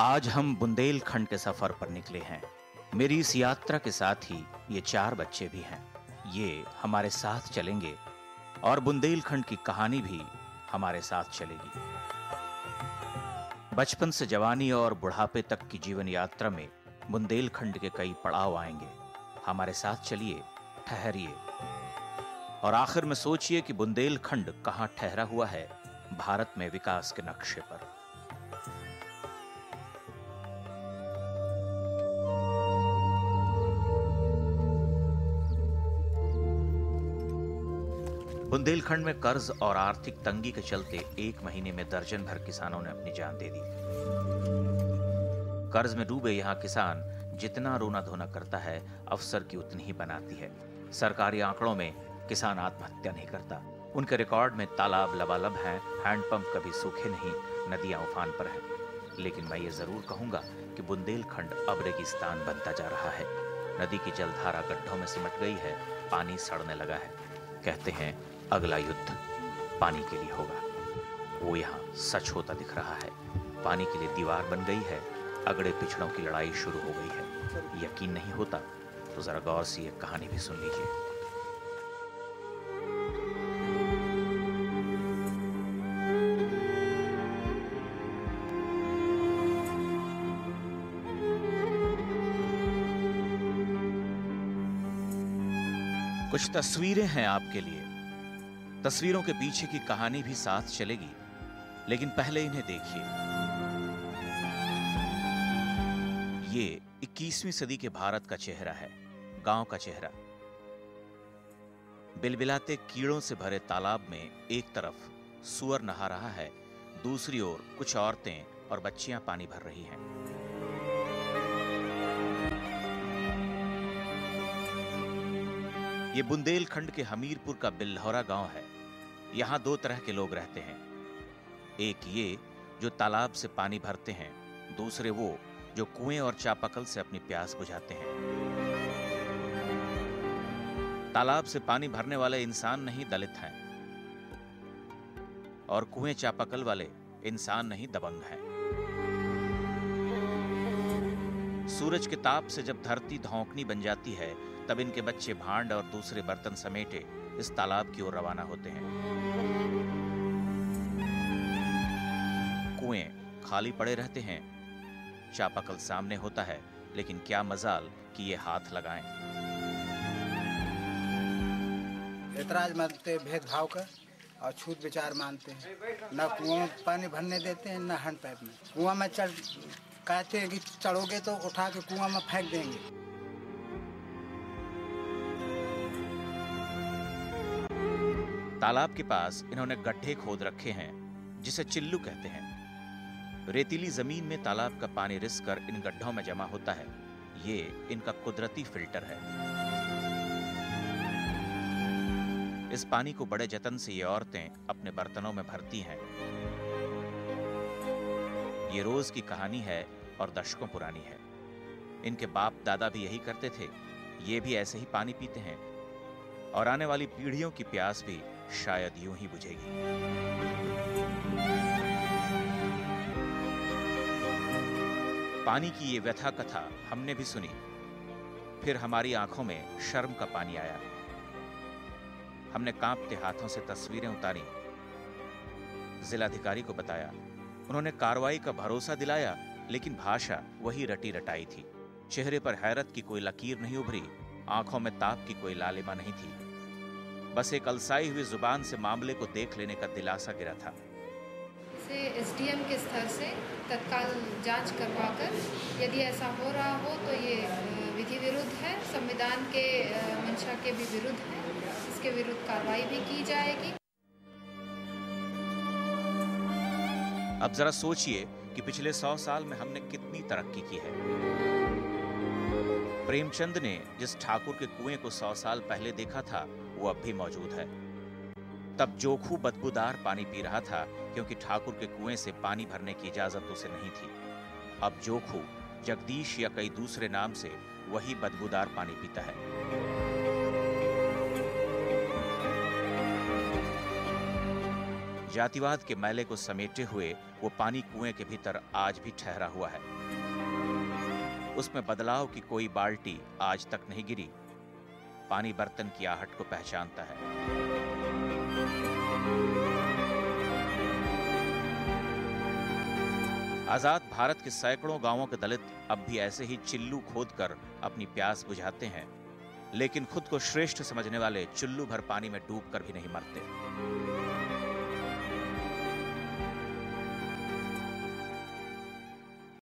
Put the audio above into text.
आज हम बुंदेलखंड के सफर पर निकले हैं। मेरी इस यात्रा के साथ ही ये 4 बच्चे भी हैं। ये हमारे साथ चलेंगे और बुंदेलखंड की कहानी भी हमारे साथ चलेगी। बचपन से जवानी और बुढ़ापे तक की जीवन यात्रा में बुंदेलखंड के कई पड़ाव आएंगे। हमारे साथ चलिए, ठहरिए और आखिर में सोचिए कि बुंदेलखंड कहां ठहरा हुआ है भारत में विकास के नक्शे पर। बुंदेलखंड में कर्ज और आर्थिक तंगी के चलते 1 महीने में दर्जन भर किसानों ने अपनी जान दे दी। कर्ज में डूबे यहाँ किसान जितना रोना धोना करता है, अफसर की उतनी ही बनाती है। सरकारी आंकड़ों में किसान आत्महत्या नहीं करता। उनके रिकॉर्ड में तालाब लबालब हैं, हैंडपंप कभी सूखे नहीं, नदियां उफान पर हैं। लेकिन मैं ये जरूर कहूंगा कि बुंदेलखंड अब रेगिस्तान बनता जा रहा है। नदी की जलधारा गड्ढों में सिमट गई है, पानी सड़ने लगा है। कहते हैं अगला युद्ध पानी के लिए होगा। वो यहाँ सच होता दिख रहा है। पानी के लिए दीवार बन गई है, अगड़े पिछड़ों की लड़ाई शुरू हो गई है। यकीन नहीं होता तो जरा गौर से ये कहानी भी सुन लीजिए। कुछ तस्वीरें हैं आपके लिए। तस्वीरों के पीछे की कहानी भी साथ चलेगी, लेकिन पहले इन्हें देखिए। ये 21वीं सदी के भारत का चेहरा है, गांव का चेहरा। बिलबिलाते कीड़ों से भरे तालाब में एक तरफ सूअर नहा रहा है, दूसरी ओर कुछ औरतें और बच्चियां पानी भर रही हैं। ये बुंदेलखंड के हमीरपुर का बिल्हौरा गांव है। यहाँ 2 तरह के लोग रहते हैं। एक ये जो तालाब से पानी भरते हैं, दूसरे वो जो कुएं और चापाकल से अपनी प्यास बुझाते हैं। तालाब से पानी भरने वाले इंसान नहीं, दलित हैं, और कुएं चापाकल वाले इंसान नहीं, दबंग हैं। सूरज के ताप से जब धरती धौंकनी बन जाती है, तब इनके बच्चे भांड और दूसरे बर्तन समेटे इस तालाब की ओर रवाना होते हैं। कुएं खाली पड़े रहते हैं, चापाकल सामने होता है, लेकिन क्या मजाल कि ये हाथ लगाएं। ऐतराज मानते, भेदभाव का और छूत विचार मानते हैं। न कुआं में पानी भरने देते हैं, न हैंडपैप में। कुआं में कहते हैं कि चढ़ोगे तो उठा के कुआं में फेंक देंगे। तालाब के पास इन्होंने गड्ढे खोद रखे हैं, जिसे चिल्लू कहते हैं। रेतीली जमीन में तालाब का पानी रिस कर इन गड्ढों में जमा होता है। ये इनका कुदरती फिल्टर है। इस पानी को बड़े जतन से ये औरतें अपने बर्तनों में भरती हैं। ये रोज की कहानी है और दशकों पुरानी है। इनके बाप दादा भी यही करते थे। ये भी ऐसे ही पानी पीते हैं और आने वाली पीढ़ियों की प्यास भी शायद यूं ही बुझेगी। पानी की ये व्यथा कथा हमने भी सुनी, फिर हमारी आंखों में शर्म का पानी आया। हमने कांपते हाथों से तस्वीरें उतारी, जिलाधिकारी को बताया। उन्होंने कार्रवाई का भरोसा दिलाया, लेकिन भाषा वही रटी रटाई थी। चेहरे पर हैरत की कोई लकीर नहीं उभरी, आंखों में ताप की कोई लालिमा नहीं थी। बस एक अलसाई हुई जुबान से मामले को देख लेने का दिलासा गिरा था। से एसडीएम के स्तर से तत्काल जांच करवाकर यदि ऐसा हो रहा हो तो ये विधि विरुद्ध है, संविधान के मंशा के भी विरुद्ध है। इसके विरुद्ध कार्रवाई भी की जाएगी। अब जरा सोचिए कि पिछले 100 साल में हमने कितनी तरक्की की है। प्रेमचंद ने जिस ठाकुर के कुएं को 100 साल पहले देखा था, वो अब भी मौजूद है। तब जोखू बदबूदार पानी पी रहा था, क्योंकि ठाकुर के कुएं से पानी भरने की इजाजत उसे नहीं थी। अब जोखू जगदीश या कई दूसरे नाम से वही बदबूदार पानी पीता है। जातिवाद के मैले को समेटे हुए वो पानी कुएं के भीतर आज भी ठहरा हुआ है। उसमें बदलाव की कोई बाल्टी आज तक नहीं गिरी। पानी बर्तन की आहट को पहचानता है। आजाद भारत के सैकड़ों गांवों के दलित अब भी ऐसे ही चिल्लू खोदकर अपनी प्यास बुझाते हैं, लेकिन खुद को श्रेष्ठ समझने वाले चुल्लू भर पानी में डूबकर भी नहीं मरते।